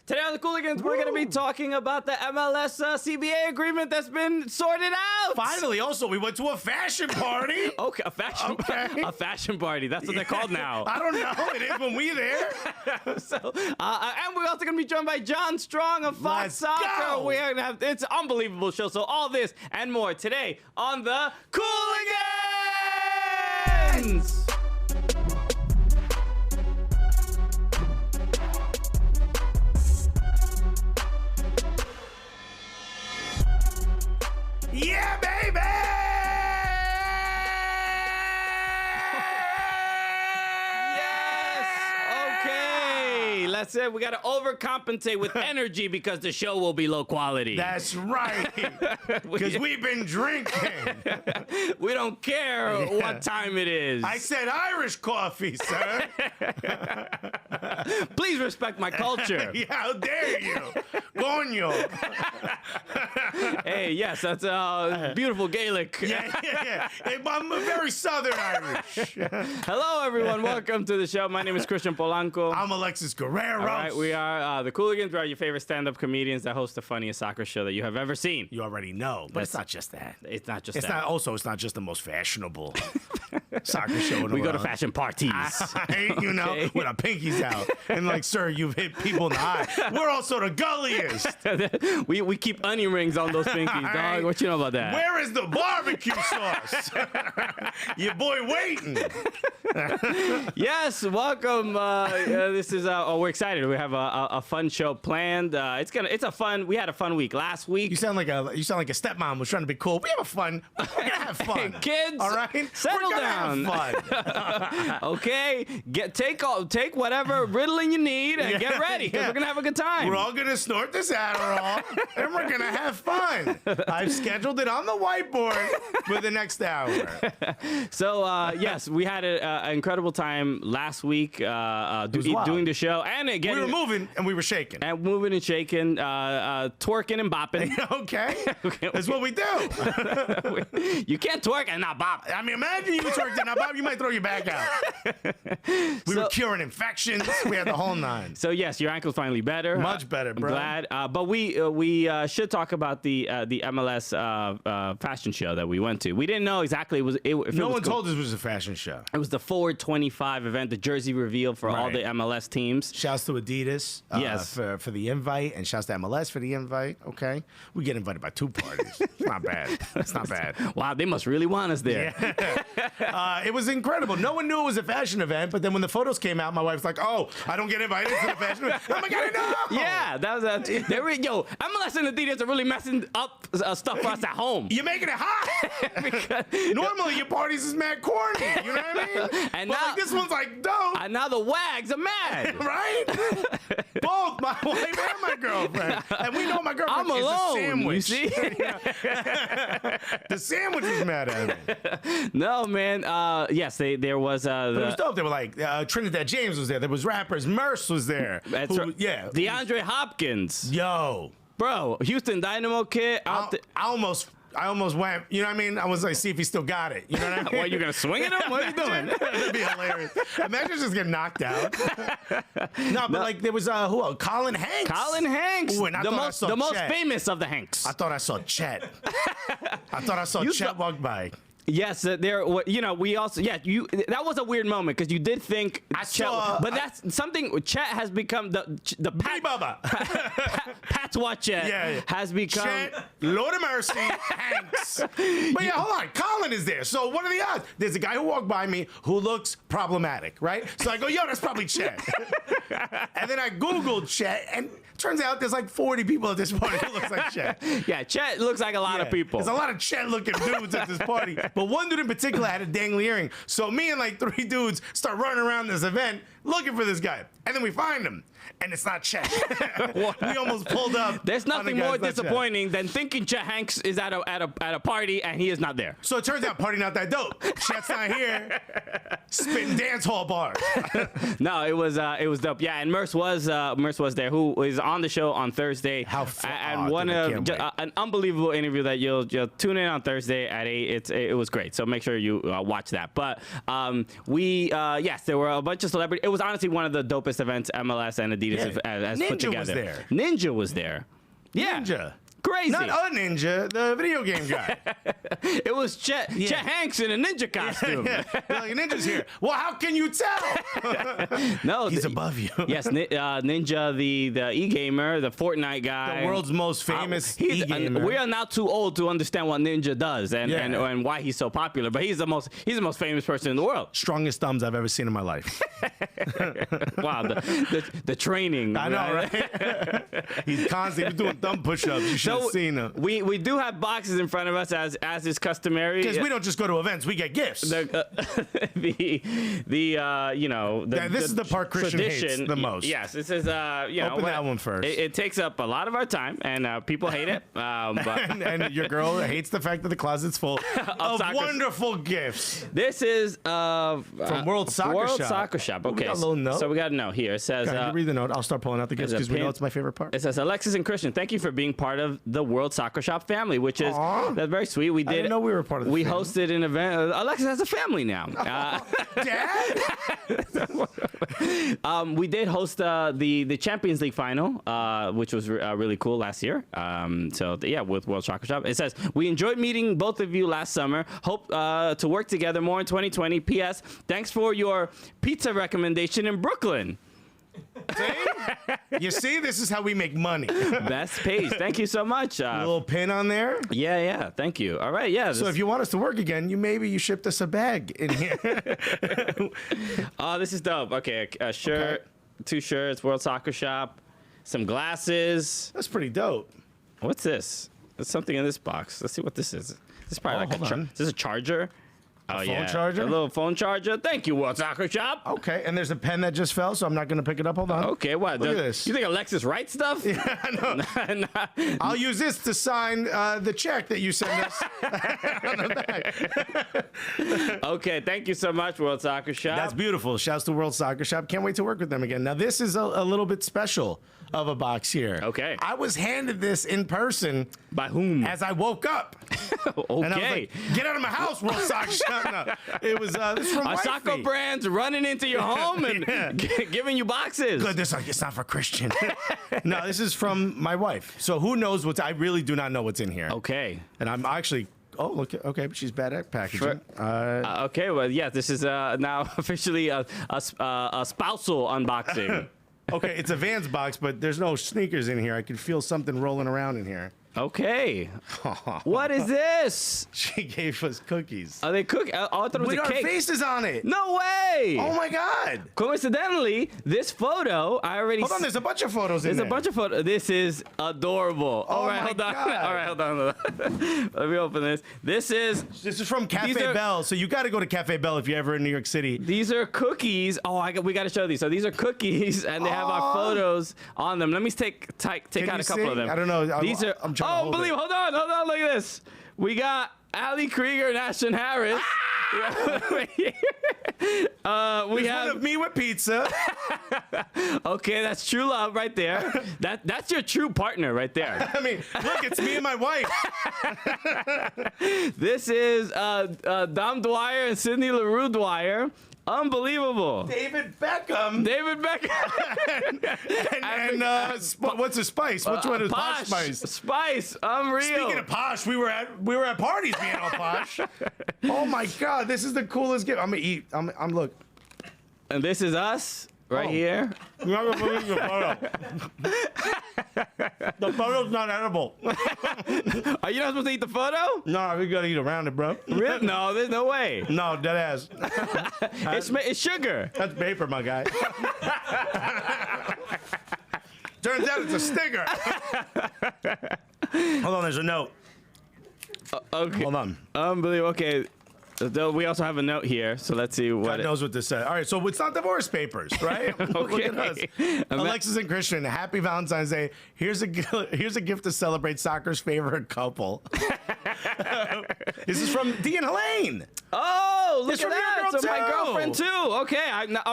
Today on the Cooligans, we're going to be talking about the MLS CBA agreement that's been sorted out. Finally, also, we went to a fashion party. Okay, a fashion party. That's what they're called now. I don't know. It is when we're there. And we're also going to be joined by John Strong of Fox Let's Soccer. go. We're going to have, it's an unbelievable show. So all this and more today on the Cooligans. Yeah, baby! Yes! Okay. That's it. We got to overcompensate with energy because the show will be low quality. That's right. Because we've been drinking. We don't care what time it is. I said Irish coffee, sir. Please respect my culture. Yeah, how dare you? Coño. Hey, yes, that's beautiful Gaelic. Yeah. Hey, I'm very Southern Irish. Hello, everyone. Welcome to the show. My name is Christian Polanco. I'm Alexis Guerrero. All right, we are the Cooligans. We are your favorite stand-up comedians that host the funniest soccer show that you have ever seen. You already know, but it's not just that. It's not just it's that. It's not just the most fashionable soccer show in the world. We go to fashion parties. You know, Okay. with our pinkies out. And like, sir, you've hit people in the eye. We're also the gulliest. we keep onion rings on those pinkies, dog. Right. What you know about that? Where is the barbecue sauce? Your boy waiting. Yes, welcome. This is we're excited. We have a fun show planned. We had a fun week last week. You sound like a stepmom was trying to be cool. We have fun. We're gonna have fun. Kids, all right, settle we're gonna down. Have fun. Okay, take whatever Ritalin you need and get ready because we're gonna have a good time. We're all gonna snort this Adderall and we're gonna have fun. I've scheduled it on the whiteboard for the next hour. So yes, we had an incredible time last week doing the show, and again we were moving and we were shaking. And moving and shaking, twerking and bopping. Okay, that's what we do. You can't twerk and not bop. I mean, imagine you twerked and not bop, you might throw your back out. We were curing infections. We had the whole nine. So yes, your ankle's finally better. Much better, bro. I'm glad. But we should talk about the MLS fashion show that we went to. We didn't know exactly No one told us it was a fashion show. It was the Forward 25 event, the jersey reveal for all the MLS teams. Shouts to Adidas yes. for the invite, and shouts to MLS for the invite. Okay, we get invited by two parties. It's not bad. It's not bad. Wow, they must really want us there. Yeah. It was incredible. No one knew it was a fashion event, but then when the photos came out, my wife's like, "Oh, I don't get invited to the fashion event." Oh my God, I know. Yeah, that was MLS and Adidas are really messing up stuff for us at home. You're making it hot. Normally your parties is mad corny. You know what I mean? And but now, like, this one's like dope. And now the wags are mad. Right? Both my wife and my girlfriend. And we know my girlfriend I'm alone, is a sandwich. you see? The sandwich was mad at me. No, man. Yes, there was. But it was dope. They were like, Trinidad James was there. There was rappers. Merce was there. That's right. Yeah. DeAndre Hopkins. Yo. Bro, Houston Dynamo kid. I almost went, you know what I mean? I was like, see if he still got it. You know what I mean? What, you going to swing at him? What are you doing? That'd be hilarious. Imagine just getting knocked out. No, but like there was, who else? Colin Hanks. Colin Hanks. Ooh, and the most famous of the Hanks. I thought I saw Chet. Chet walk by. Yes, we also, that was a weird moment because you did think but that's something, Chet has become the Patois Chet has become. Chet, Lord of Mercy, Hanks. But yeah, hold on, Colin is there. So what are the odds? There's a guy who walked by me who looks problematic, right? So I go, yo, that's probably Chet. And then I Googled Chet, and turns out there's like 40 people at this party who looks like Chet. Yeah, Chet looks like a lot of people. There's a lot of Chet-looking dudes at this party. But one dude in particular had a dangly earring. So me and like 3 dudes start running around this event looking for this guy. And then we find him. And it's not Chet. We almost pulled up. There's nothing more disappointing than thinking Chet Hanks is at a party and he is not there. So it turns out party not that dope. Chet's not here. Spitting dance hall bars. No, it was dope. Yeah, and Merce was there, who is on the show on Thursday. How fun! And an unbelievable interview that you'll tune in on Thursday at 8. It was great. So make sure you watch that. But there were a bunch of celebrities. It was honestly one of the dopest events MLS and Adidas has put Ninja together. was there. Ninja was there. Yeah. Ninja. Crazy. Not a ninja, the video game guy. It was Chet Hanks in a ninja costume. Like, Ninja's here. Well, how can you tell? No, He's above you. Yes, Ninja, the e-gamer, the Fortnite guy. The world's most famous e-gamer. We are now too old to understand what Ninja does and why he's so popular, but he's the most famous person in the world. Strongest thumbs I've ever seen in my life. Wow, the training. I know, right? He's constantly doing thumb push-ups. You should have seen him. We do have boxes in front of us as is customary. Because we don't just go to events, we get gifts. This is the part Christian hates the most. Yes, this is Open that one first. It takes up a lot of our time, and people hate it. But and your girl hates the fact that the closet's full of wonderful gifts. This is from World Soccer Shop. Okay, we got a little note. So we got a note here. It says, you read the note. I'll start pulling out the gifts because we know it's my favorite part. It says, Alexis and Christian, thank you for being part of the World Soccer Shop family, which is that's very sweet. We did. I didn't know we were part of the family. Hosted an event. Alexis has a family now. Dad? We did host the Champions League final, which was really cool last year. With World Soccer Shop. It says, we enjoyed meeting both of you last summer. Hope to work together more in 2020. P.S. Thanks for your pizza recommendation in Brooklyn. See? You see, this is how we make money. Best page. Thank you so much. A little pin on there. Yeah. Thank you. All right. Yeah. So if you want us to work again, you shipped us a bag in here. Oh, this is dope. Okay, a shirt, 2 shirts, World Soccer Shop, some glasses. That's pretty dope. What's this? There's something in this box. Let's see what this is. This is probably is this a charger? Phone charger? A little phone charger. Thank you, World Soccer Shop. Okay, and there's a pen that just fell, so I'm not going to pick it up. Hold on. Okay, what? Look at this. You think Alexis writes stuff? Yeah, I know. I'll use this to sign the check that you send us on the back. Okay, thank you so much, World Soccer Shop. That's beautiful. Shouts to World Soccer Shop. Can't wait to work with them again. Now, this is a little bit special of a box here. Okay. I was handed this in person. By whom? As I woke up. Okay. And I was like, get out of my house, World Soccer Shop. No, it was this from wifey. Soccer brands running into your home and giving you boxes. Good, it's not for Christian. No, this is from my wife. So who knows I really do not know what's in here. Okay. And I'm actually... Oh, look. Okay, she's bad at packaging. Okay, well, yeah, this is now officially a spousal unboxing. Okay, it's a Vans box, but there's no sneakers in here. I can feel something rolling around in here. Okay. What is this? She gave us cookies. Are they cookies? I thought it was with a our cake. faces on it. No way. Oh, my God. Coincidentally, this photo, I already... Hold on, there's a bunch of photos in there. There's a bunch of photos. This is adorable. Oh, All right, my hold on. God. All right, hold on. Let me open this. This is from Cafe Bell, so you got to go to Cafe Bell if you're ever in New York City. These are cookies. Oh, we got to show these. So these are cookies, and they have our photos on them. Let me take out a couple of them. I don't know. These are... I'm trying to hold it. Hold on, look at this. We got Ali Krieger and Ashton Harris. We have of me with pizza. Okay, that's true love right there. That's your true partner right there. I mean, look, it's me and my wife. This is Dom Dwyer and Sidney LaRue Dwyer. Unbelievable. David Beckham. and what's a Spice? Which one is Posh Spice? Spice. Unreal. Speaking of posh, we were at parties being all posh. Oh my God, this is the coolest gift. I'm gonna eat. I'm look. And this is us right here. You're not gonna believe the photo. The photo's not edible. Are you not supposed to eat the photo? No, we gotta eat around it, bro. Really? No, there's no way. No, dead ass. It's sugar. That's paper, my guy. Turns out it's a sticker. Hold on, there's a note. Okay. Hold on. Unbelievable. Okay. We also have a note here, so let's see what. God knows what this says. All right, so it's not divorce papers, right? Look at us. Alexis and Christian, happy Valentine's Day. Here's a gift to celebrate soccer's favorite couple. This is from Dee and Helene. Oh, look It's at from that. your girl, So my too. girlfriend too. Okay.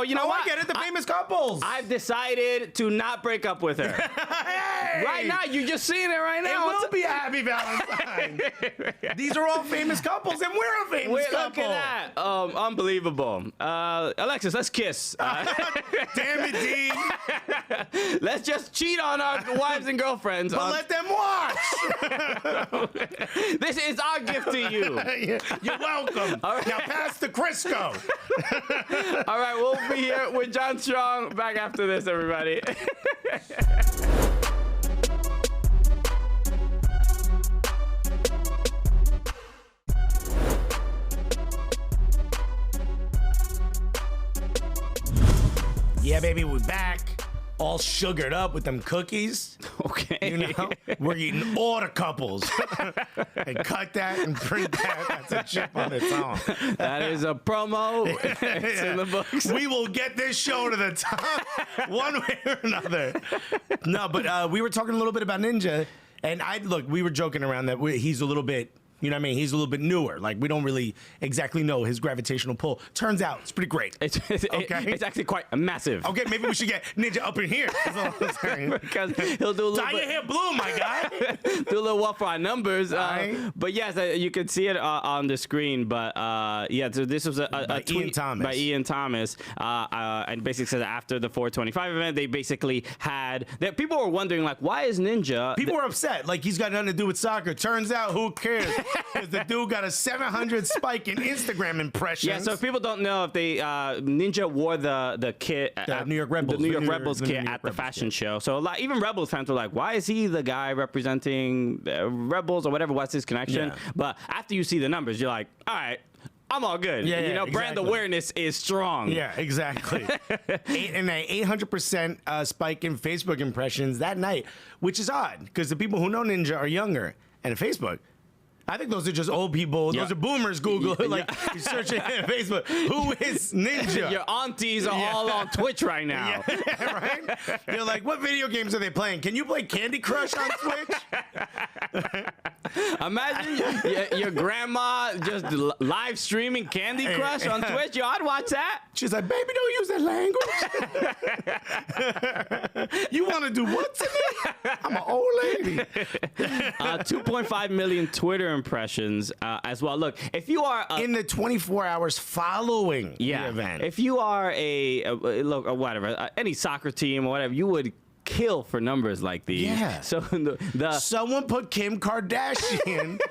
You know what? I get it. The famous couples. I've decided to not break up with her. Hey! Right now, you're just seeing it right now. It will be a happy Valentine. These are all famous couples, and we're a famous couple. Look at that. Unbelievable. Alexis, let's kiss. Damn it, D. Let's just cheat on our wives and girlfriends. But let them watch. This is our gift to you. You're welcome. All right. Now pass the Crisco. All right, we'll be here with John Strong back after this, everybody. Yeah, baby, we're back. All sugared up with them cookies. Okay. You know, we're eating all the couples. And cut that and print that. That's a chip on its own. That is a promo. It's in the books. We will get this show to the top one way or another. No, but we were talking a little bit about Ninja. And we were joking around that he's a little bit, you know what I mean? He's a little bit newer. Like, we don't really exactly know his gravitational pull. Turns out, it's pretty great. It's actually quite massive. Okay, maybe we should get Ninja up in here. That's all I'm saying. Because he'll do a little Dye your hair blue, my guy. do a little walk for our numbers. Right. But yes, you can see it on the screen. But yeah, so this was a tweet by Ian Thomas. And basically said after the 425 event, they basically had that people were wondering, like, why is Ninja? People were upset. Like, he's got nothing to do with soccer. Turns out, who cares? Because the dude got a 700 spike in Instagram impressions. Yeah, so if people don't know, if they Ninja wore the kit, the New York Rebels, the New York Rebels kit at the fashion show. So even Rebels fans were like, "Why is he the guy representing Rebels or whatever? What's his connection?" Yeah. But after you see the numbers, you're like, "All right, I'm all good." Yeah, you know, exactly. brand awareness is strong. Yeah, exactly. And an 800% spike in Facebook impressions that night, which is odd because the people who know Ninja are younger, and Facebook. I think those are just old people. Yeah. Those are boomers. Google like you're searching on Facebook. Who is Ninja? Your aunties are all on Twitch right now. Yeah, right? They're like, what video games are they playing? Can you play Candy Crush on Twitch? Imagine your grandma just live streaming Candy Crush on Twitch. Yo, I'd watch that. She's like, baby, don't use that language. You want to do what to me? I'm an old lady. 2.5 million Twitter impressions as well. Look, if you are in the 24 hours following the event, if you are any soccer team or whatever, you would kill for numbers like these. Yeah. So someone put Kim Kardashian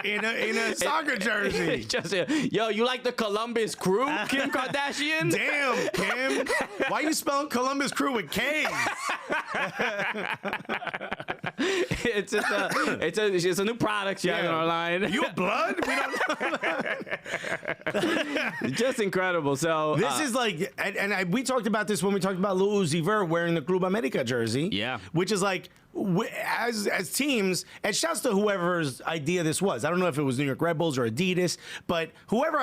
in a soccer jersey. Just yo, you like the Columbus Crew, Kim Kardashian? Damn, Kim. Why you spelling Columbus Crew with K's? It's a new product she has online. You blood? We don't know. Just incredible. So this is like, we talked about this when we talked about Lil Uzi Vert wearing the Club America jersey. Yeah. Which is like, as teams, and shouts to whoever's idea this was. I don't know if it was New York Red Bulls or Adidas, but whoever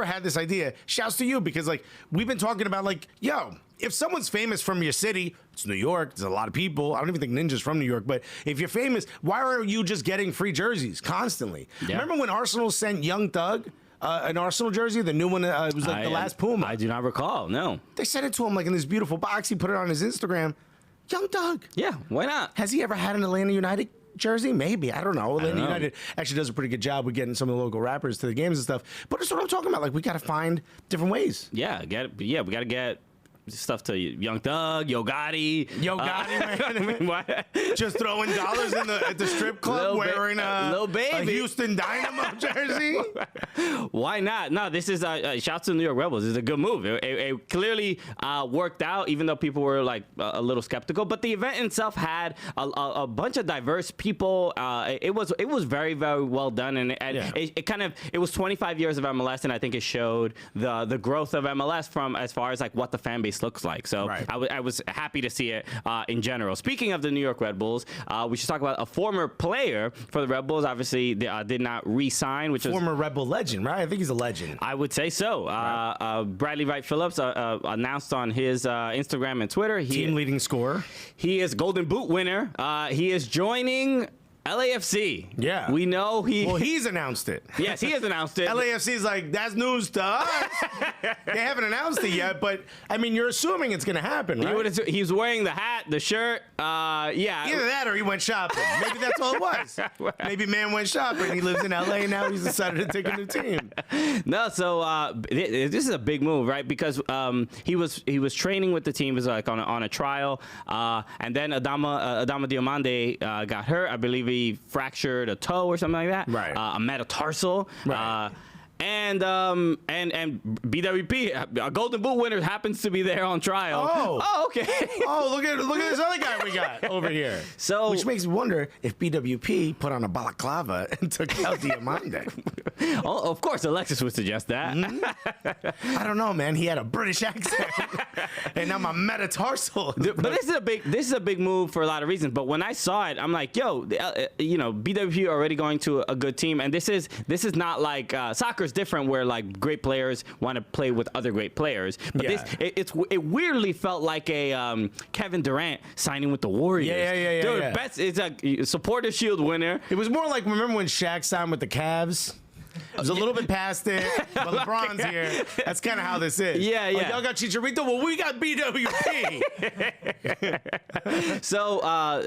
had this idea, shouts to you because like we've been talking about like, yo, if someone's famous from your city, it's New York, there's a lot of people. I don't even think Ninja's from New York, but if you're famous, why are you just getting free jerseys constantly? Yeah. Remember when Arsenal sent Young Thug an Arsenal jersey? The new one, it was like the last Puma. I do not recall, no. They sent it to him like in this beautiful box. He put it on his Instagram. Young Thug. Yeah, why not? Has he ever had an Atlanta United jersey? Maybe. I don't know. Atlanta United actually does a pretty good job with getting some of the local rappers to the games and stuff. But that's what I'm talking about. Like, we got to find different ways. Yeah, we got to get stuff to Young Thug, Yo Gotti. Man. I mean, what? Just throwing dollars at the strip club wearing a Houston Dynamo jersey? Why not? No, this is shouts to the New York Rebels. It's a good move. It clearly worked out, even though people were like a little skeptical. But the event itself had a bunch of diverse people. It was very, very well done, and it was 25 years of MLS, and I think it showed the growth of MLS from as far as like what the fan base looks like. So I was happy to see it in general. Speaking of the New York Red Bulls, we should talk about a former player for the Red Bulls. Obviously, they did not re-sign, which former Red Bull legend, right? I think he's a legend. I would say so. Bradley Wright Phillips announced on his Instagram and Twitter. Team leading scorer. He is Golden Boot winner. He is joining LAFC. Yeah. We know he's announced it. Yes, he has announced it. LAFC's like, that's news to us. They haven't announced it yet, but I mean, you're assuming it's going to happen, right? He's wearing the hat, the shirt. Yeah. Either that or he went shopping. Maybe that's all it was. Maybe man went shopping. He lives in LA now. He's decided to take a new team. No, so this is a big move, right? Because he was training with the team, was like on a trial, and then Adama Diomande got hurt. I believe he fractured a toe or something like that. Right. A metatarsal. Right. And BWP, a Golden Boot winner, happens to be there on trial. Oh, okay. Oh, look at this other guy we got over here. So, which makes me wonder if BWP put on a balaclava and took out Diamande. Oh, of course, Alexis would suggest that. I don't know, man. He had a British accent, and now my metatarsal. But this is a big move for a lot of reasons. But when I saw it, I'm like, yo, BWP already going to a good team, and this is not like soccer's different, where like great players want to play with other great players. But it weirdly felt like a Kevin Durant signing with the Warriors. Yeah. Dude, it's a supporter shield winner. It was more like, remember when Shaq signed with the Cavs? It was a little bit past it, but LeBron's here. That's kind of how this is. Yeah. Like, y'all got Chicharito, well, we got BWP. So, I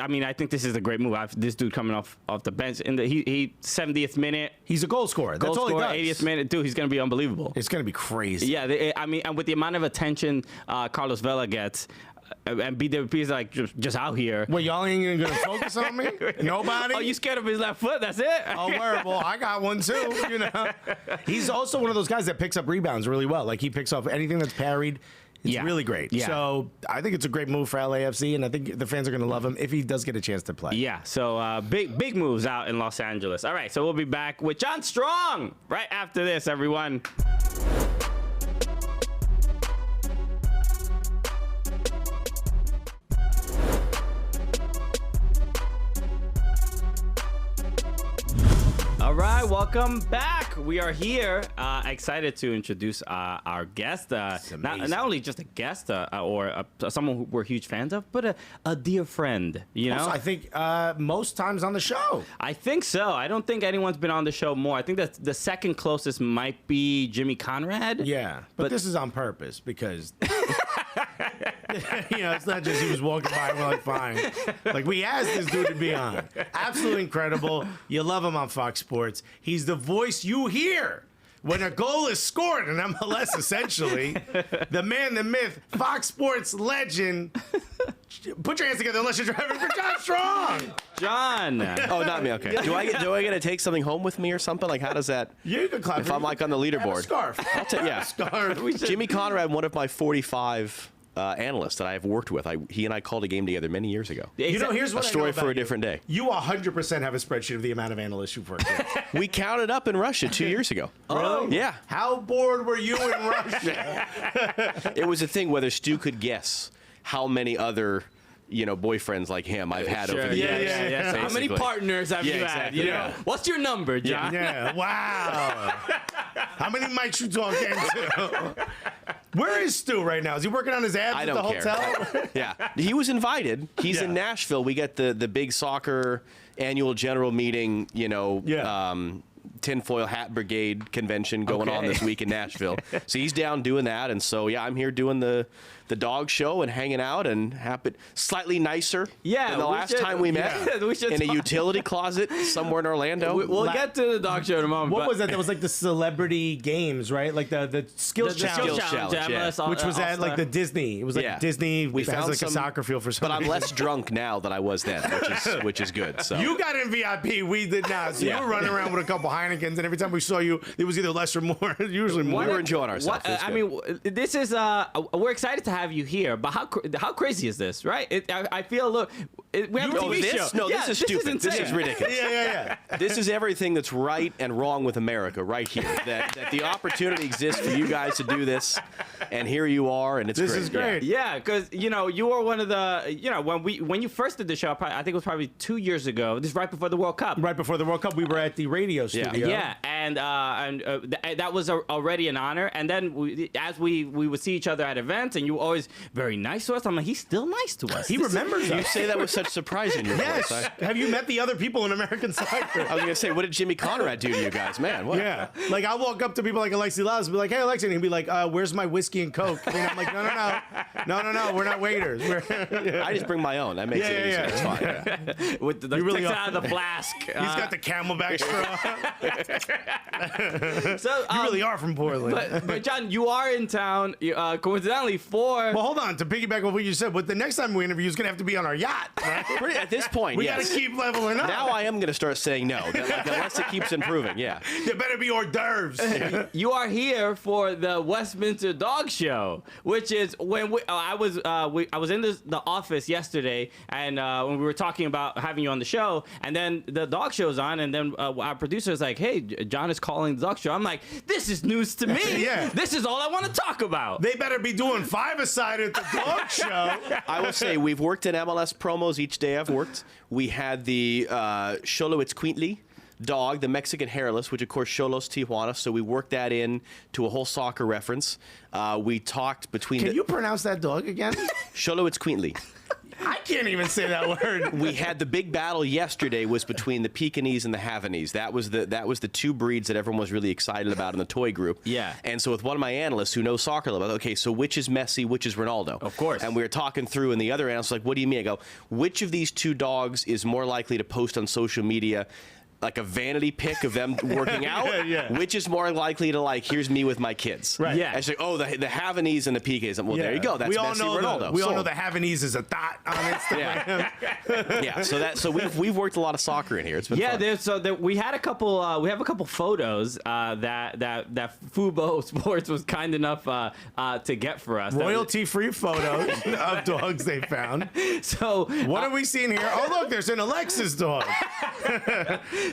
mean, I think this is a great move. This dude coming off the bench, in he 70th minute. He's a goal scorer. That's all he does. 80th minute. Dude, he's going to be unbelievable. It's going to be crazy. Yeah, I mean, and with the amount of attention Carlos Vela gets, and BWP is like just out here. Well, y'all ain't even gonna focus on me? Nobody? Oh, you scared of his left foot? That's it? Oh, word. Well, I got one too, you know. He's also one of those guys that picks up rebounds really well. Like, he picks up anything that's parried. It's really great. Yeah. So I think it's a great move for LAFC, and I think the fans are going to love him if he does get a chance to play. Yeah, so big moves out in Los Angeles. All right, so we'll be back with John Strong right after this, everyone. All right, welcome back. We are here, excited to introduce our guest. Not only just a guest or someone who we're huge fans of, but a dear friend. You know, also, I think most times on the show. I think so. I don't think anyone's been on the show more. I think that the second closest might be Jimmy Conrad. Yeah, but this is on purpose because. You know, it's not just he was walking by and we're like, fine. Like, we asked this dude to be on. Absolutely incredible. You love him on Fox Sports. He's the voice you hear when a goal is scored in MLS, essentially. The man, the myth, Fox Sports legend. Put your hands together unless you're driving for John Strong. John. Oh, not me. Okay. Do I get to take something home with me or something? Like, how does that? You can clap. If I'm like on the leaderboard. Scarf. I'll take Scarf. Jimmy Conrad, one of my 45 analysts that I have worked with. He and I called a game together many years ago. You know, here's what a story I know about for a you. different day. You 100% have a spreadsheet of the amount of analysts you've worked with. We counted up in Russia 2 years ago. Really? Yeah. How bored were you in Russia? It was a thing whether Stu could guess how many other boyfriends like him I've had over the years. Yeah. So how many partners have you had? Exactly. You know? What's your number, John? Yeah. Wow. How many mics you talking to? Where is Stu right now? Is he working on his abs at the hotel? Yeah. He was invited. He's in Nashville. We got the big soccer annual general meeting, tinfoil hat brigade convention going on this week in Nashville. So he's down doing that. And so, I'm here doing the dog show and hanging out and slightly nicer than the last time we met in a utility closet somewhere in Orlando. We'll get to the dog show in a moment. What was that? That was like the celebrity games, right? Like the skills challenge. MLS, which was at like the Disney. It was like Disney. We found like a soccer field for some But I'm reason. less drunk now than I was then, which is good. So you got in VIP. We did not. So you were running around with a couple Heinekens, and every time we saw you, it was either less or more. Usually more. We were enjoying ourselves. I mean, this is we're excited to have you here, but how crazy is this, right? I feel we have a TV show. No, this is stupid. This is ridiculous. Yeah. This is everything that's right and wrong with America right here. That the opportunity exists for you guys to do this. and here you are, and this is great. Yeah, because you were one of the when you first did the show, I think it was probably 2 years ago. This is right before the World Cup. Right before the World Cup, we were at the radio studio. Yeah, and that was already an honor. And then as we would see each other at events, and you were always very nice to us. I'm like, he's still nice to us. He remembers us. You say that with such surprise in your yes. voice. Have you met the other people in American soccer? I was going to say, what did Jimmy Conrad do to you guys? Man, what? Yeah. Like, I'll walk up to people like Alexi Lalas and be like, hey, Alexi. And he'll be like, where's my whiskey and Coke? And I'm like, no. We're not waiters. I just bring my own. That makes it easier. It's fine. Yeah. With the really takes out of the flask. He's got the Camelback straw. So you really are from Portland. But John, you are in town, coincidentally, for... Well, hold on. To piggyback on what you said, but the next time we interview is going to have to be on our yacht, right? At this point, we yes. got to keep leveling up. Now I am going to start saying no, unless it keeps improving, yeah. There better be hors d'oeuvres. You are here for the Westminster Dog Show, which is when I was in the office yesterday, and when we were talking about having you on the show, and then the dog show's on, and then our producer is like, hey, John is calling the dog show. I'm like, this is news to me. Yeah. This is all I want to talk about. They better be doing five-a-side at the dog show. I will say, we've worked in MLS promos each day I've worked. We had the Xoloitzcuintli dog, the Mexican hairless, which of course Xolos Tijuana, so we worked that in to a whole soccer reference. We talked between Can you pronounce that dog again? Xoloitzcuintli. I can't even say that word. We had the big battle yesterday was between the Pekingese and the Havanese. That was the two breeds that everyone was really excited about in the toy group. Yeah. And so with one of my analysts who knows soccer, about okay, so which is Messi, which is Ronaldo? Of course. And we were talking through, and the other analyst was like, what do you mean? I go, which of these two dogs is more likely to post on social media like a vanity pic of them working out? Yeah. Which is more likely to like, here's me with my kids? Right. Yeah. And she's like, oh, the Havanese and the Pekingese. Well, there you go. That's we all Messi, know Ronaldo. we all know the Havanese is a thought on Instagram. Yeah. So we've worked a lot of soccer in here. It's been fun. We had a couple. We have a couple photos that Fubo Sports was kind enough to get for us. Royalty-free photos of dogs they found. So what are we seeing here? Oh, look, there's an Alexis dog.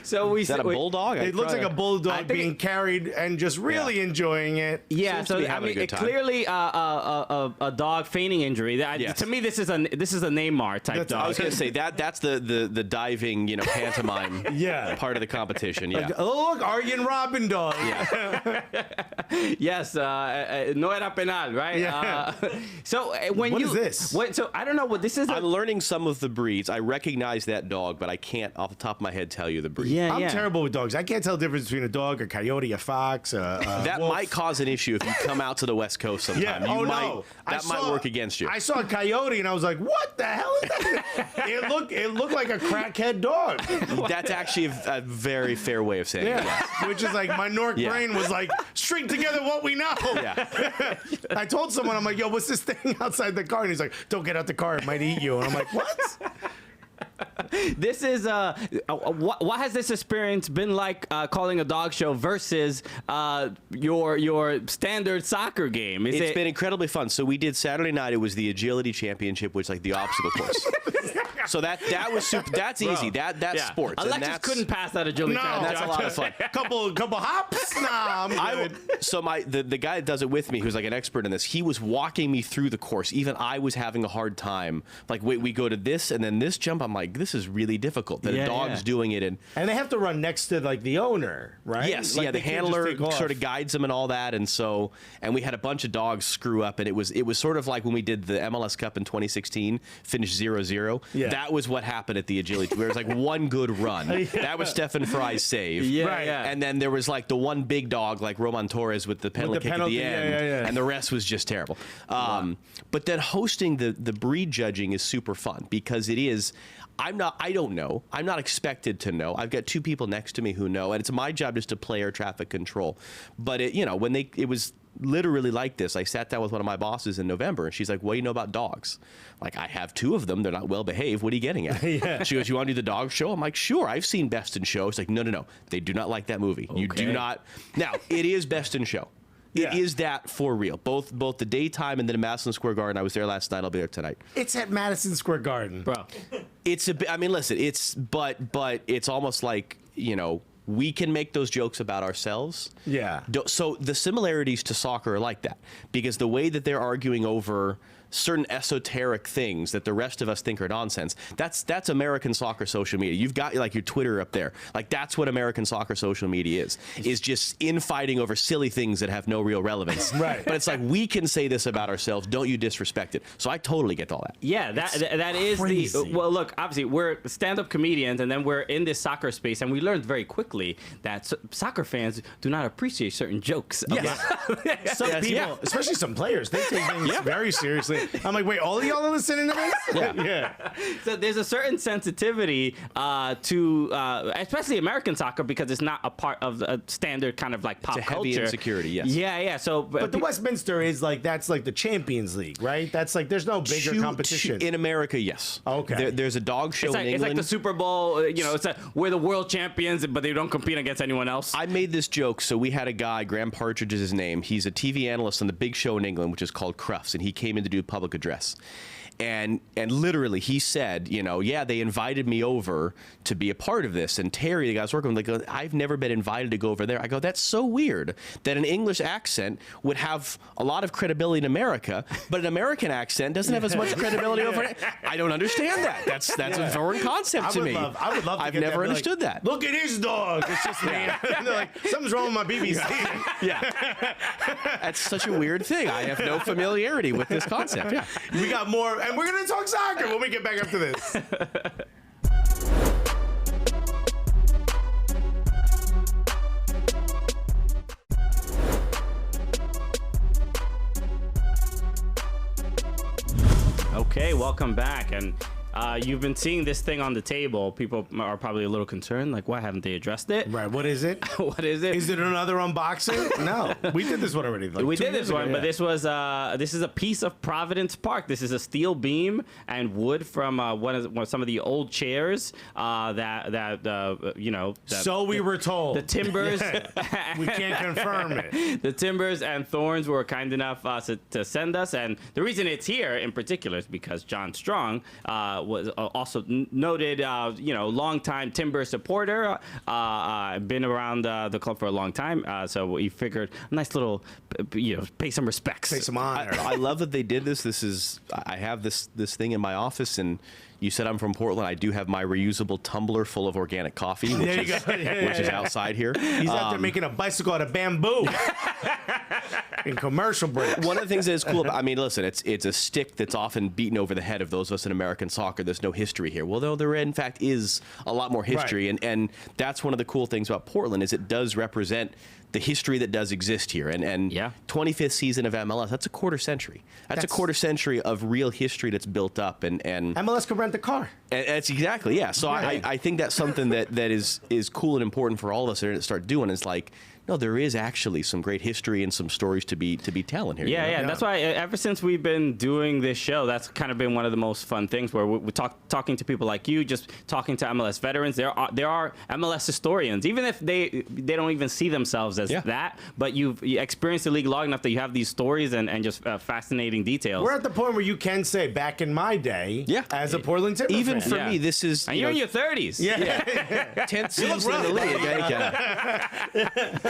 So Is that a bulldog? It looks like a bulldog being carried and just really enjoying it. Yeah, Seems to so be I having a mean, good time. clearly a dog feigning injury. Yes. To me, this is a Neymar type dog. I was going to say that's the diving, pantomime part of the competition. Yeah. Oh, look, Arjen Robben dog. Yeah. Yes, no era penal, right? Yeah. So when What is this? So I don't know what this is. I'm learning some of the breeds. I recognize that dog, but I can't, off the top of my head, tell you the breed. Yeah, I'm terrible with dogs. I can't tell the difference between a dog, a coyote, a fox, That wolf. might cause an issue if you come out to the West Coast sometime. Yeah. You Oh might, no. That might work against you. I saw a coyote and I was like, "What the hell is that?" It looked like a crackhead dog. That's actually a very fair way of saying it. Yeah. Which is like my North brain was like, string together what we know. Yeah. I told someone, I'm like, yo, what's this thing outside the car? And he's like, don't get out the car, it might eat you. And I'm like, what? This is what has this experience been like calling a dog show versus your standard soccer game? It's been incredibly fun. So we did Saturday night. It was the agility championship, which is like the obstacle course. So that was super. That's easy. That's sports. and Alexis couldn't pass that agility. No, challenge. That's a lot of fun. couple hops. Nah, I'm good. So the guy that does it with me, who's like an expert in this, he was walking me through the course. Even I was having a hard time. Like, wait, we go to this and then this jump. I'm like, this is really difficult. That a dog's doing it, and they have to run next to like the owner, right? yes, like, the handler sort of guides them and all that. And we had a bunch of dogs screw up, and it was sort of like when we did the MLS Cup in 2016, finished 0-0. Yeah. That was what happened at the agility. There was like one good run. That was Stefan Fry's save. Yeah, Right. yeah. And then there was like the one big dog, like Roman Torres with the penalty kick at the end, and the rest was just terrible. But then hosting the breed judging is super fun because it is. I don't know. I'm not expected to know. I've got two people next to me who know, and it's my job just to play air traffic control. But when it was literally like this, I sat down with one of my bosses in November, and she's like, "What do you know about dogs?" Like, I have two of them. They're not well behaved. What are you getting at? Yeah. She goes, "You want to do the dog show?" I'm like, "Sure. I've seen Best in Show." It's like, no. They do not like that movie. You do not. Now, it is Best in Show. It is that for real. Both the daytime and then in Madison Square Garden. I was there last night. I'll be there tonight. It's at Madison Square Garden, bro. It's a bit. I mean, listen. But it's almost like we can make those jokes about ourselves. Yeah. So the similarities to soccer are like that, because the way that they're arguing over certain esoteric things that the rest of us think are nonsense, that's American soccer social media. You've got like your Twitter up there. Like that's what American soccer social media is just infighting over silly things that have no real relevance. Right. But it's like, we can say this about ourselves. Don't you disrespect it. So I totally get all that. Yeah, that is crazy. well, look, obviously we're stand-up comedians, and then we're in this soccer space, and we learned very quickly that soccer fans do not appreciate certain jokes. Yes. Some people, especially some players, they take things very seriously. I'm like, wait, all of y'all are listening to this? Yeah. So there's a certain sensitivity to, especially American soccer, because it's not a part of a standard kind of like pop It's a culture. heavy insecurity, yes. Yeah. So, But the Westminster is like, that's like the Champions League, right? That's like, there's no bigger competition. In America, yes. Okay. There's a dog show in England. It's like the Super Bowl. We're the world champions, but they don't compete against anyone else. I made this joke. So we had a guy, Graham Partridge is his name. He's a TV analyst on the big show in England, which is called Crufts, and he came in to do a public address. And literally he said, they invited me over to be a part of this. And Terry, the guy I was working with, like, I've never been invited to go over there. I go, that's so weird that an English accent would have a lot of credibility in America, but an American accent doesn't have as much credibility over it. I don't understand that. That's a foreign concept to me. I would love to I've never understood that. Look at his dog. It's just me. And they're like, something's wrong with my BBC. Yeah. That's such a weird thing. I have no familiarity with this concept. Yeah. We got more, and we're going to talk soccer when we get back after this. Okay, welcome back. And you've been seeing this thing on the table. People are probably a little concerned, like, why haven't they addressed it? Right, what is it? What is it? Is it another unboxing? No, we did this one already. Like we did this one, ago, but this was this is a piece of Providence Park. This is a steel beam and wood from some of the old chairs So we were told. the timbers. We can't confirm it. The timbers and thorns were kind enough to send us, and the reason it's here in particular is because John Strong was also noted, longtime timber supporter, been around the club for a long time. So we figured a nice little, pay some respects. Pay some honor. I love that they did this. I have this thing in my office, and you said I'm from Portland. I do have my reusable tumbler full of organic coffee, which is outside here. He's out there making a bicycle out of bamboo. In commercial breaks. One of the things that is cool about, listen, it's a stick that's often beaten over the head of those of us in American soccer. There's no history here. Well, though there in fact is a lot more history, right. and that's one of the cool things about Portland is it does represent the history that does exist here. And 25th season of MLS, that's a quarter century. That's a quarter century of real history that's built up. And MLS could rent a car. And that's exactly, yeah. So right. I think that's something that is cool and important for all of us to start doing. Is like, no, there is actually some great history and some stories to be telling here. Yeah, and that's why ever since we've been doing this show, that's kind of been one of the most fun things where we're talking to people like you, just talking to MLS veterans. There are MLS historians, even if they don't even see themselves as that, but you experienced the league long enough that you have these stories and just fascinating details. We're at the point where you can say, back in my day, as a Portland Timber even fan. for me, this is... And you're in your 30s. Yeah. 10th season in the league.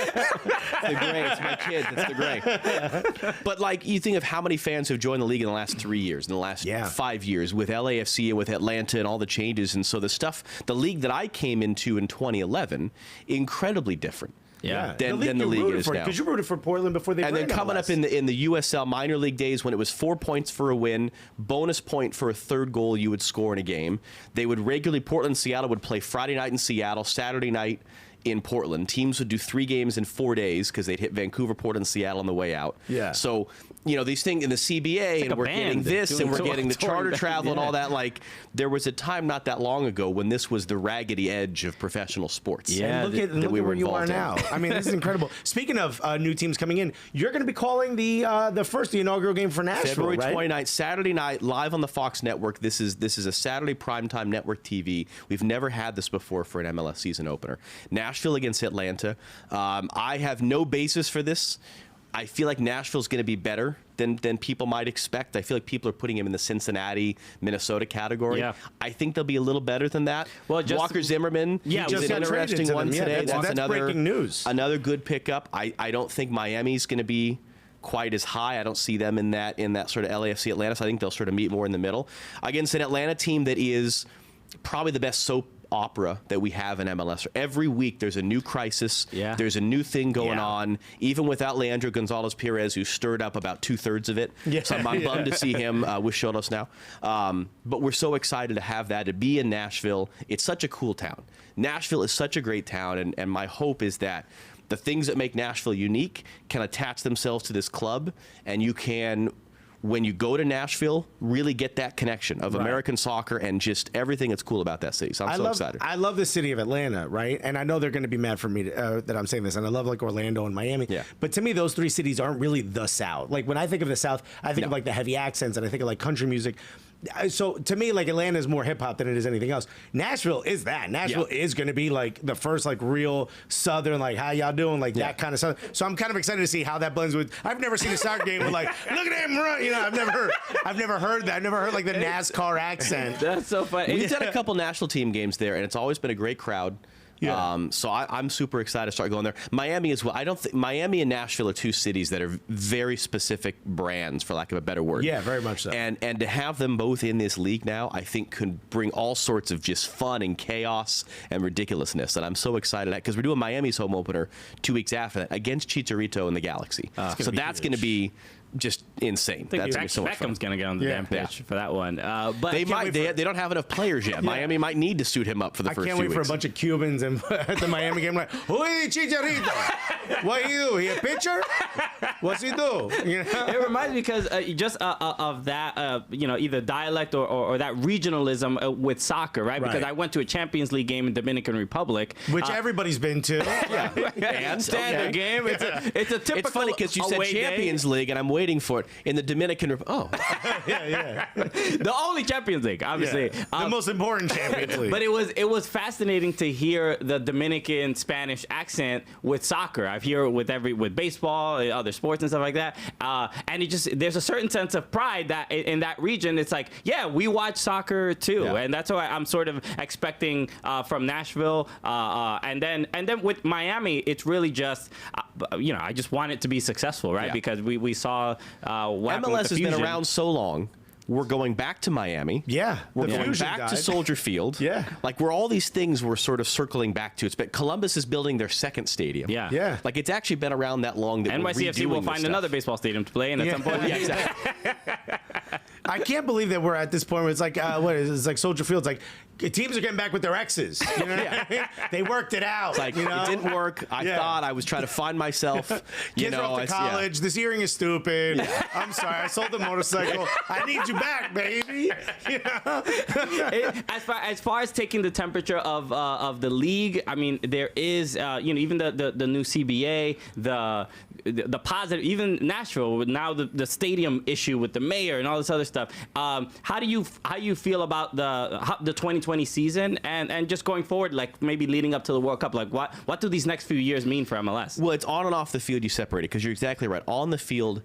The gray, it's my kids, it's the gray. But like, you think of how many fans have joined the league in the last 3 years, in the last 5 years, with LAFC and with Atlanta and all the changes. And so the league that I came into in 2011, incredibly different. Yeah, than the league is now. Because you rooted for Portland before they. And then coming up in the USL minor league days when it was 4 points for a win, bonus point for a third goal you would score in a game. They would regularly, Portland and Seattle would play Friday night in Seattle, Saturday night in Portland. Teams would do 3 games in 4 days because they'd hit Vancouver, Portland, Seattle on the way out. Yeah. So, these things in the CBA, and we're getting this, and we're getting the charter travel and all that. Like, there was a time not that long ago when this was the raggedy edge of professional sports. Yeah, look at where you are now. This is incredible. Speaking of new teams coming in, you're going to be calling the inaugural game for Nashville, February right? 29th, Saturday night, live on the Fox Network. This is a Saturday primetime network TV. We've never had this before for an MLS season opener. Nashville against Atlanta. I have no basis for this. I feel like Nashville's going to be better than people might expect. I feel like people are putting him in the Cincinnati, Minnesota category. Yeah. I think they'll be a little better than that. Well, Walker Zimmerman, yeah, was an interesting one today. That's another breaking news. Another good pickup. I don't think Miami's going to be quite as high. I don't see them in that sort of LAFC Atlanta. So I think they'll sort of meet more in the middle against an Atlanta team that is probably the best soap opera that we have in MLS. Every week there's a new crisis. Yeah. There's a new thing going on. Even without Leandro Gonzalez-Perez, who stirred up about 2/3 of it. Yeah. So I'm bummed to see him with Cholos now. But we're so excited to have that, to be in Nashville. It's such a cool town. Nashville is such a great town, and my hope is that the things that make Nashville unique can attach themselves to this club, and you can, when you go to Nashville, really get that connection of American soccer and just everything that's cool about that city. So I'm so excited. I love the city of Atlanta, right? And I know they're going to be mad for me that I'm saying this. And I love like Orlando and Miami. Yeah. But to me, those three cities aren't really the South. Like when I think of the South, I think of like the heavy accents and I think of like country music. So to me, like Atlanta is more hip hop than it is anything else. Nashville is that. Nashville is going to be like the first like real Southern, like how y'all doing, like that kind of stuff. So I'm kind of excited to see how that blends with. I've never seen a soccer game with like, look at him run. You know, I've never heard that. I've never heard like the NASCAR accent. That's so funny. We've done a couple national team games there, and it's always been a great crowd. Yeah. So I'm super excited to start going there. Miami as well. I don't think Miami and Nashville are two cities that are very specific brands, for lack of a better word. Yeah, very much so. And to have them both in this league now, I think could bring all sorts of just fun and chaos and ridiculousness. And I'm so excited because we're doing Miami's home opener 2 weeks after that against Chicharito and the Galaxy. So that's going to be just insane. I think That's gonna be so much fun. Beckham's going to get on the damn pitch for that one. But They don't have enough players yet. Miami might need to suit him up for the first few weeks. I can't wait for a bunch of Cubans at the Miami game. Like, who is Chicharito? What he do? He a pitcher? What's he do? You know? It reminds me because just of that, either dialect or that regionalism with soccer, right? Because I went to a Champions League game in Dominican Republic, which everybo's been to. And standard game. It's a typical. It's funny because you said Champions League, and I'm waiting for it in the Dominican Republic. Oh, yeah. The only Champions League, obviously, the most important Champions League. But it was fascinating to hear the Dominican Spanish accent with soccer. I hear it with baseball, other sports and stuff like that, and there's a certain sense of pride that in that region. It's like, yeah, we watch soccer too, and that's what I'm sort of expecting from Nashville, and then with Miami, it's really just I just want it to be successful, right? Because we saw what MLS has been Fusion. around so long. We're going back to Miami. Yeah. We're the going Fusion back died. to Soldier Field. Yeah. Like we're all these things we're sort of circling back to. But Columbus is building their second stadium. Yeah. Like it's actually been around that long that NYCFC will find another baseball stadium to play in at some point. Yeah, exactly. I can't believe that we're at this point where it's like, it's like Soldier Field. It's like teams are getting back with their exes. You know what I mean? They worked it out. It's like, it didn't work. I thought I was trying to find myself. Kids are off to college. This earring is stupid. I'm sorry. I sold the motorcycle. I need you back, baby. You know? As far as taking the temperature of the league, I mean, there is even the new CBA, the positive, even Nashville now the stadium issue with the mayor and all this other stuff. How do you feel about the 2020 season and just going forward, like maybe leading up to the World Cup? Like what do these next few years mean for MLS? Well, it's on and off the field you separate it because you're exactly right. On the field,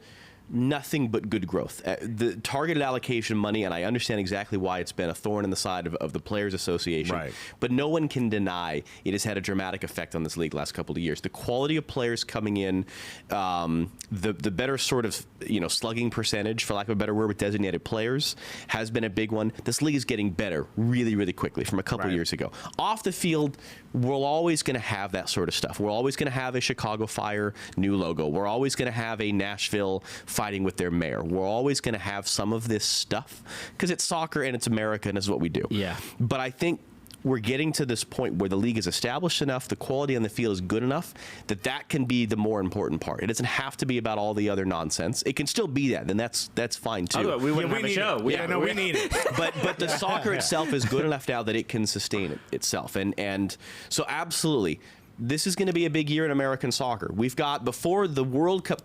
nothing but good growth. The targeted allocation money, and I understand exactly why it's been a thorn in the side of the Players Association. Right. But no one can deny it has had a dramatic effect on this league last couple of years. The quality of players coming in, the better sort of slugging percentage, for lack of a better word, with designated players has been a big one. This league is getting better really, really quickly from a couple years ago. Off the field, we're always going to have that sort of stuff. We're always going to have a Chicago Fire new logo. We're always going to have a Nashville fighting with their mayor. We're always going to have some of this stuff because it's soccer and it's America and it's what we do. Yeah. But I think we're getting to this point where the league is established enough, the quality on the field is good enough that can be the more important part. It doesn't have to be about all the other nonsense. It can still be that, then that's fine too. We wouldn't have a show. We need it. But the soccer itself is good enough now that it can sustain itself. And so absolutely, this is going to be a big year in American soccer. We've got, before the World Cup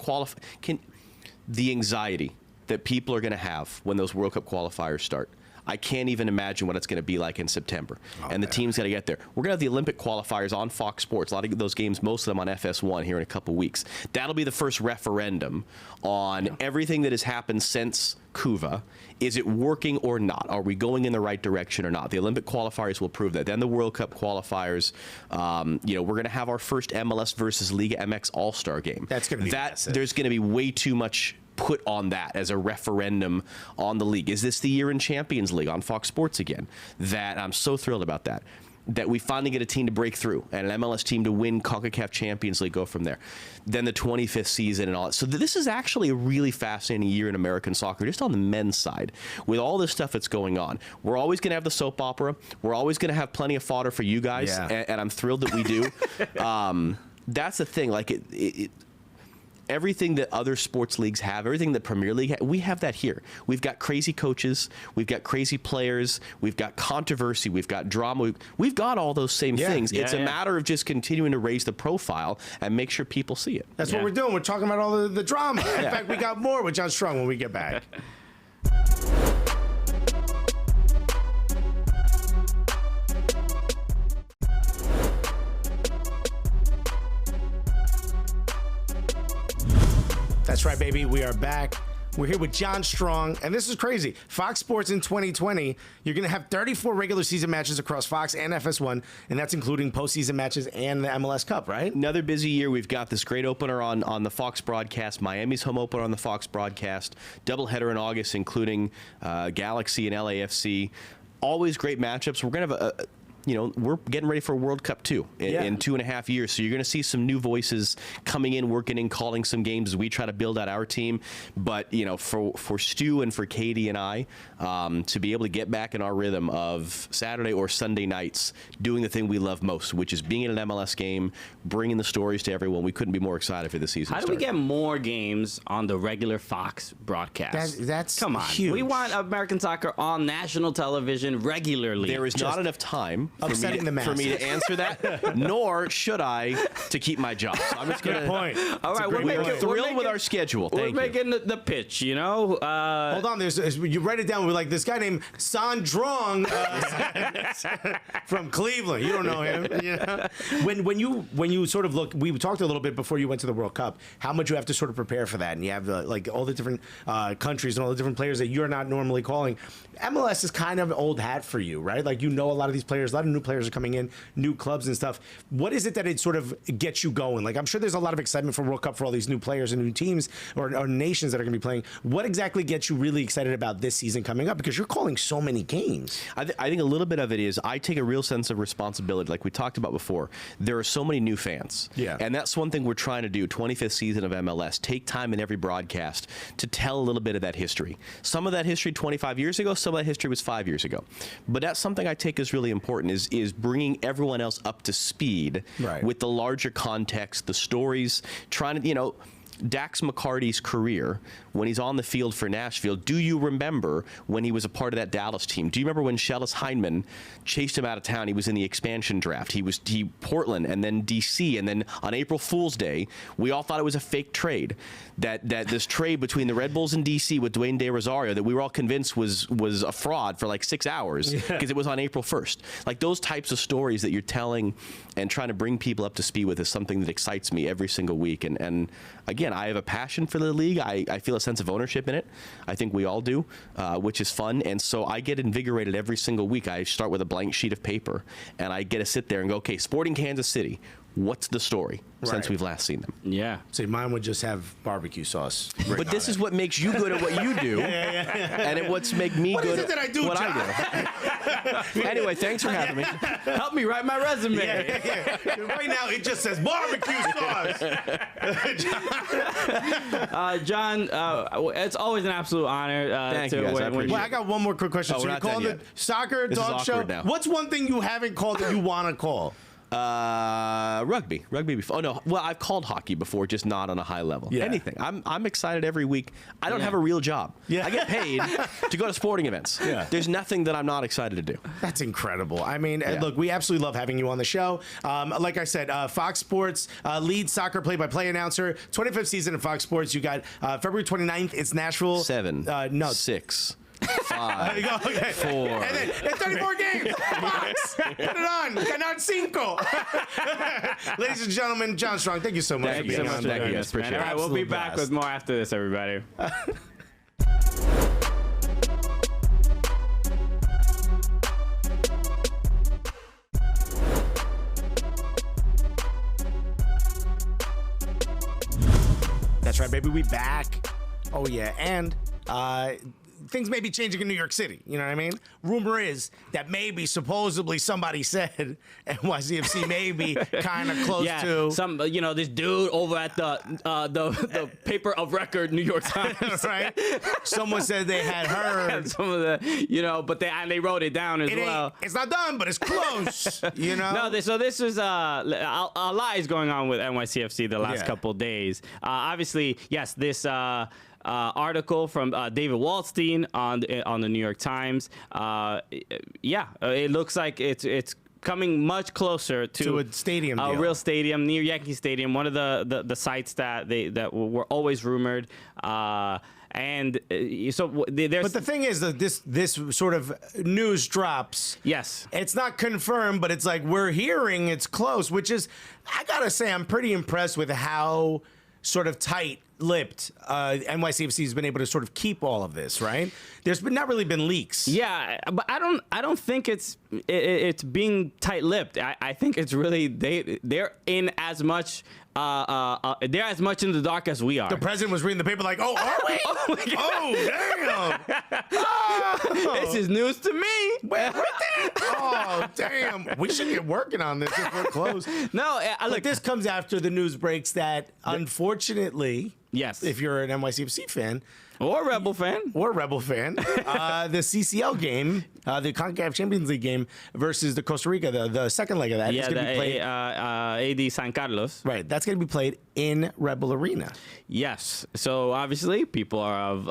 the anxiety that people are going to have when those World Cup qualifiers start. I can't even imagine what it's going to be like in September. And the team's got to get there. We're going to have the Olympic qualifiers on Fox Sports. A lot of those games, most of them on FS1 here in a couple weeks. That'll be the first referendum on everything that has happened since Cuva. Is it working or not? Are we going in the right direction or not? The Olympic qualifiers will prove that. Then the World Cup qualifiers. We're going to have our first MLS versus Liga MX All-Star game. That's going to be massive. There's going to be way too much put on that as a referendum on the league. Is this the year in Champions League on Fox Sports again? That I'm so thrilled about that. That we finally get a team to break through and an MLS team to win CONCACAF Champions League, go from there. Then the 25th season and all that. So this is actually a really fascinating year in American soccer, just on the men's side, with all this stuff that's going on. We're always going to have the soap opera. We're always going to have plenty of fodder for you guys, and I'm thrilled that we do. That's the thing. Like everything that other sports leagues have, everything that Premier League we have that here. We've got crazy coaches, we've got crazy players, we've got controversy, we've got drama, we've got all those same things. It's a matter of just continuing to raise the profile and make sure people see it. That's what we're doing. We're talking about all the drama. In fact, we got more with John Strong when we get back. That's right, baby. We are back. We're here with John Strong, and this is crazy. Fox Sports in 2020, you're going to have 34 regular season matches across Fox and FS1, and that's including postseason matches and the MLS Cup, right? Another busy year. We've got this great opener on the Fox broadcast, Miami's home opener on the Fox broadcast, doubleheader in August, including Galaxy and LAFC. Always great matchups. We're going to have we're getting ready for a World Cup too in 2.5 years. So you're going to see some new voices coming in, working in, calling some games as we try to build out our team. But, for Stu and for Katie and I, to be able to get back in our rhythm of Saturday or Sunday nights, doing the thing we love most, which is being at an MLS game, bringing the stories to everyone. We couldn't be more excited for the season. How do we get more games on the regular Fox broadcast? That's come on. huge. We want American soccer on national television regularly. There is not enough time for me to answer that, nor should I to keep my job. So I'm just Good point. All right, we're thrilled with our schedule. Thank we're you. making the pitch, Hold on, you write it down. We're like this guy named Sandrong from Cleveland. You don't know him. When you sort of look, we talked a little bit before you went to the World Cup, how much you have to sort of prepare for that, and you have all the different countries and all the different players that you're not normally calling. MLS is kind of old hat for you, right? Like, a lot of these players, a lot of new players are coming in, new clubs and stuff. What is it that it sort of gets you going? Like, I'm sure there's a lot of excitement for World Cup for all these new players and new teams or nations that are going to be playing. What exactly gets you really excited about this season coming up? Because you're calling so many games. I think a little bit of it is I take a real sense of responsibility, like we talked about before. There are so many new fans. Yeah. And that's one thing we're trying to do, 25th season of MLS. Take time in every broadcast to tell a little bit of that history. Some of that history 25 years ago, some of that history was 5 years ago. But that's something I take as really important, is bringing everyone else up to speed with the larger context, the stories, trying to, Dax McCarty's career, when he's on the field for Nashville, do you remember when he was a part of that Dallas team? Do you remember when Shellis Heineman chased him out of town? He was in the expansion draft. He Portland and then DC, and then on April Fool's Day, we all thought it was a fake trade. That this trade between the Red Bulls and DC with Dwayne De Rosario that we were all convinced was a fraud for like 6 hours because it was on April 1st. Like, those types of stories that you're telling and trying to bring people up to speed with is something that excites me every single week. And again, I have a passion for the league. I feel a sense of ownership in it. I think we all do, which is fun. And so I get invigorated every single week. I start with a blank sheet of paper, and I get to sit there and go, okay, Sporting Kansas City, what's the story since we've last seen them? Yeah. See, mine would just have barbecue sauce. But this is what makes you good at what you do, and it what's make me what good is it that I do, what John? I do. Anyway, thanks for having me. Help me write my resume. Right now, it just says barbecue sauce. John, it's always an absolute honor. Thank you, guys. I appreciate it. Well, I got one more quick question. So we're you're not done calling yet. the Soccer This is Dog Show. awkward now. What's one thing you haven't called that you want to call? Rugby before. Oh no, well, I've called hockey before, just not on a high level. Yeah. Anything. I'm excited every week. I don't have a real job. Yeah. I get paid to go to sporting events. Yeah. There's nothing that I'm not excited to do. That's incredible. I mean, look, we absolutely love having you on the show. Like I said, Fox Sports lead soccer play-by-play announcer, 25th season of Fox Sports. You got February 29th. It's Nashville. 6. 5, okay. 4. And then it's 34 games. Box. Put it on. Canal 5. Ladies and gentlemen, John Strong, thank you so much. Thank you so much. Thank you. Appreciate it. All right, we'll be back with more after this, everybody. That's right, baby. We back. Oh, yeah. And things may be changing in New York City. You know what I mean? Rumor is that maybe, supposedly, somebody said NYCFC may be kind of close to some, this dude over at the paper of record, New York Times. Right? Someone said they had heard some of the, but they wrote it down as well. It's not done, but it's close. No, so this was a lot is going on with NYCFC the last couple days. Obviously, yes, this. Article from David Waldstein on the New York Times. It looks like it's coming much closer to a stadium, a real stadium near Yankee Stadium, one of the sites that were always rumored. But the thing is that this sort of news drops. Yes, it's not confirmed, but it's like we're hearing it's close, which is, I gotta say, I'm pretty impressed with how sort of tight-lipped NYCFC has been able to sort of keep all of this, right? There's not really been leaks. Yeah, but I don't think it's being tight-lipped. I think it's really they're in as much. They're as much in the dark as we are. The president was reading the paper like, "Oh, are we? Oh, damn! Oh. This is news to me." Oh, damn! We should get working on this if we're close. No, look, this comes after the news breaks that, unfortunately, yes, if you're an NYCFC fan. Or Rebel fan. The CCL game, the CONCACAF Champions League game versus the Costa Rica, the second leg of that is going to be played. AD San Carlos. Right. That's going to be played in Rebel Arena. Yes. So obviously people have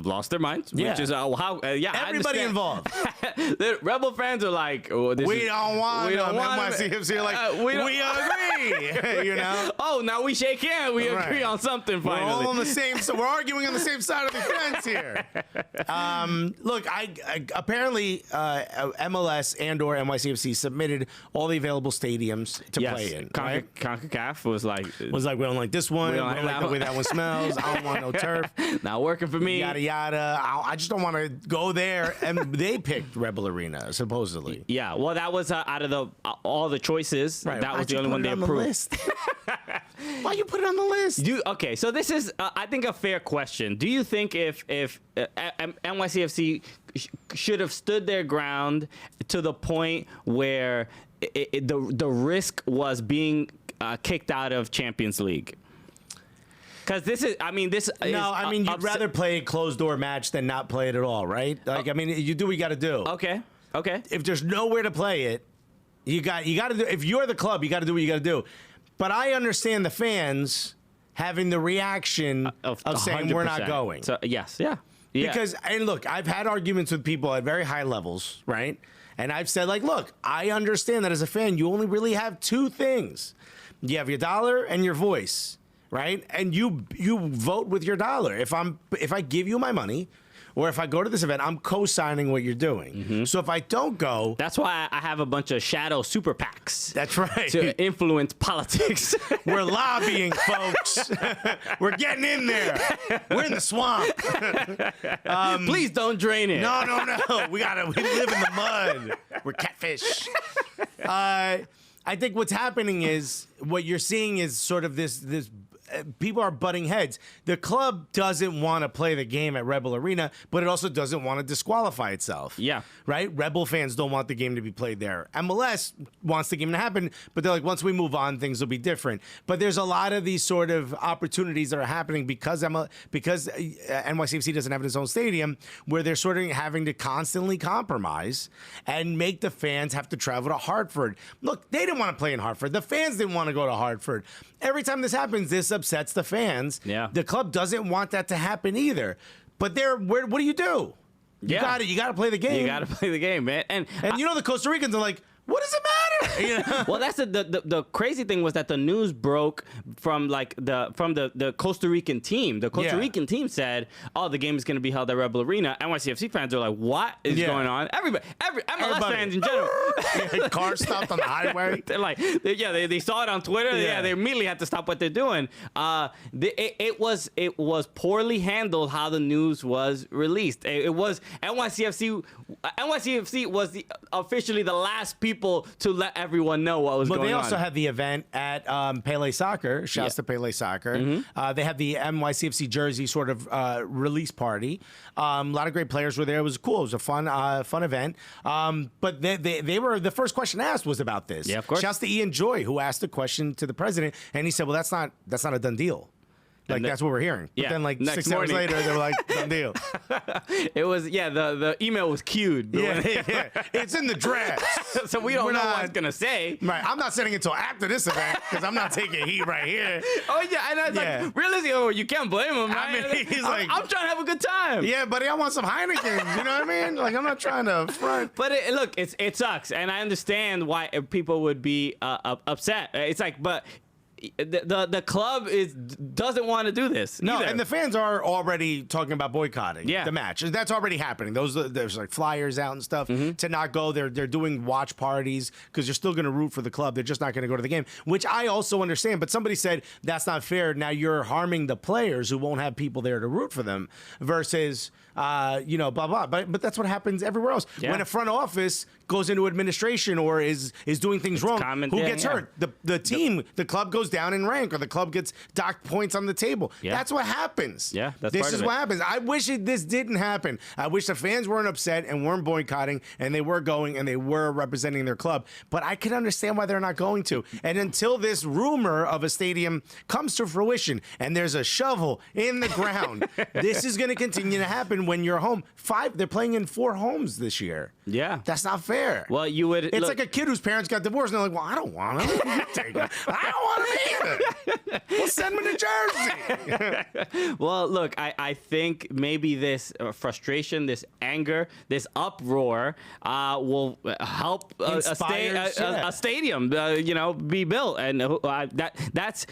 lost their minds. Which is everybody involved. The Rebel fans are like, we don't want NYCFC. Like, we agree. Oh, now we shake hands. We agree on something finally. We're all on the same. So we're arguing on the same side of the fence here. Look, I apparently MLS and/or NYCFC submitted all the available stadiums to play in. CONCACAF was like, we don't like this one. We don't like the way that one smells. I don't want no turf. Not working for me. Yada yada. I just don't want to go there. And they picked Rebel Arena supposedly. Yeah. Well, that was out of all the choices. Right. That was the only one they approved. Why you put it on the list? Okay, so this is, I think, a fair question. Do you think if NYCFC should have stood their ground to the point where the risk was being kicked out of Champions League? Because you'd rather play a closed door match than not play it at all, right? You do what you got to do. Okay. If there's nowhere to play it, you got to do. If you're the club, you got to do what you got to do. But I understand the fans having the reaction of saying 100%. We're not going. So yes, yeah. Because, and look, I've had arguments with people at very high levels, right? And I've said, like, look, I understand that as a fan, you only really have two things. You have your dollar and your voice, right? And you vote with your dollar. If I give you my money, or if I go to this event, I'm co-signing what you're doing. Mm-hmm. So if I don't go... That's why I have a bunch of shadow super PACs. That's right. To influence politics. We're lobbying, folks. We're getting in there. We're in the swamp. Please don't drain it. No. We live in the mud. We're catfish. I think what's happening is, what you're seeing is sort of this people are butting heads. The club doesn't want to play the game at Rebel Arena, but it also doesn't want to disqualify itself. Yeah. Right? Rebel fans don't want the game to be played there. MLS wants the game to happen, but they're like, once we move on, things will be different. But there's a lot of these sort of opportunities that are happening because NYCFC doesn't have its own stadium, where they're sort of having to constantly compromise and make the fans have to travel to Hartford. Look, they didn't want to play in Hartford. The fans didn't want to go to Hartford. Every time this happens, this upsets the fans. Yeah. The club doesn't want that to happen either. But what do? You got to play the game. You got to play the game, man. And the Costa Ricans are like, what does it You know? Well, that's the crazy thing was that the news broke from the Costa Rican team. The Costa Rican team said, "Oh, the game is going to be held at Rebel Arena." NYCFC fans are like, "What is going on?" Every MLS fans in general. Cars stopped on the highway. They're like, they saw it on Twitter. Yeah, they immediately had to stop what they're doing. It was poorly handled how the news was released. It was NYCFC. NYCFC was officially the last people to let everyone know what was going on. But they also had the event at Pele Soccer. Shouts to Pele Soccer. They had the NYCFC jersey sort of release party. A lot of great players were there. It was cool. It was a fun event. But they were, the first question asked was about this. Yeah, of course. Shouts to Ian Joy, who asked the question to the president, and he said, "Well, that's not a done deal." Like, that's what we're hearing. But then, like, 6 hours later, they were like, done deal. It was, the email was queued. Yeah. It's in the draft. So we don't know what it's going to say. Right. I'm not sending it until after this event because I'm not taking heat right here. Oh, yeah. And I was like, realistically, you can't blame him. Right? I mean, he's like, I'm trying to have a good time. Yeah, buddy, I want some Heineken. You know what I mean? Like, I'm not trying to front. But look, it sucks. And I understand why people would be upset. It's like, but the club doesn't want to do this. No, either. and the fans are already talking about boycotting the match. That's already happening. There's like flyers out and stuff to not go. They're doing watch parties because they're still going to root for the club. They're just not going to go to the game, which I also understand. But somebody said that's not fair. Now you're harming the players who won't have people there to root for them versus blah blah. But that's what happens everywhere else. Yeah. When a front office goes into administration or is doing things wrong, who gets hurt? The team, the club goes down in rank, or the club gets docked points on the table. Yeah. That's what happens. Yeah, this is what happens. I wish this didn't happen. I wish the fans weren't upset and weren't boycotting, and they were going and they were representing their club. But I can understand why they're not going to. And until this rumor of a stadium comes to fruition and there's a shovel in the ground, this is going to continue to happen when you're home. They're playing in 4 homes this year. Yeah. That's not fair. Well, it's like a kid whose parents got divorced and they're like, well, I don't want him. Take him. I don't want him either. Well, send him to Jersey. Well, look, I think maybe this frustration, this anger, this uproar will help a stadium, be built, and that's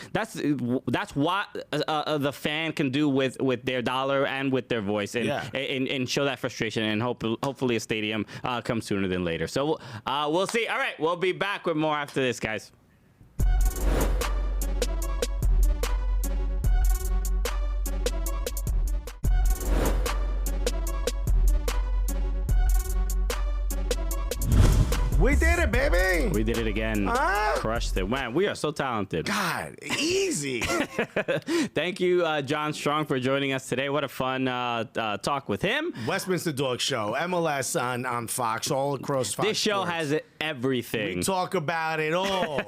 what the fan can do with their dollar and with their voice, and show that frustration, and hopefully a stadium comes sooner than later. So we'll see. All right, we'll be back with more after this, guys. We did it, baby. We did it again. Crushed it. Man, we are so talented. God, easy. Thank you, John Strong, for joining us today. What a fun talk with him. Westminster Dog Show, MLS on Fox, all across Fox. This show Sports. has everything. We talk about it all.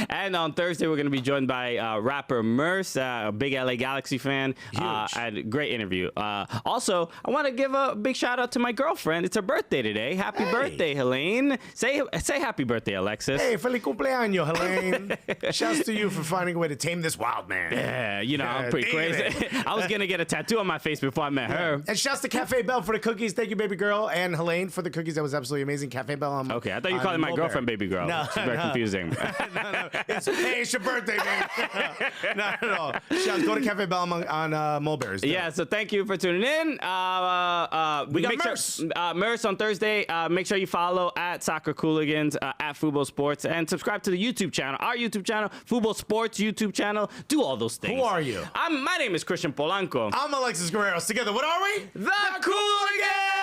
And on Thursday, we're going to be joined by rapper Merce, a big LA Galaxy fan. And great interview. Also, I want to give a big shout out to my girlfriend. It's her birthday today. Happy birthday, Helene. Say happy birthday, Alexis. Hey, feliz cumpleaños, Helene. Shouts to you for finding a way to tame this wild man. Yeah, I'm pretty crazy. I was going to get a tattoo on my face before I met her. And shouts to Cafe Bell for the cookies. Thank you, baby girl. And Helene for the cookies. That was absolutely amazing. Cafe Bell. Okay, I thought you called my girlfriend baby girl. No, it's very confusing. No. It's your birthday, man. Not at all. Shouts, go to Cafe Bell on Mulberry's. Yeah, so thank you for tuning in. We got Merce. Merce on Thursday. Make sure you follow at Soccer Cooligans, at Fubo Sports, and subscribe to the YouTube channel, our YouTube channel, Fubo Sports YouTube channel. Do all those things. Who are you? My name is Christian Polanco. I'm Alexis Guerreros. Together, what are we? The Cooligans!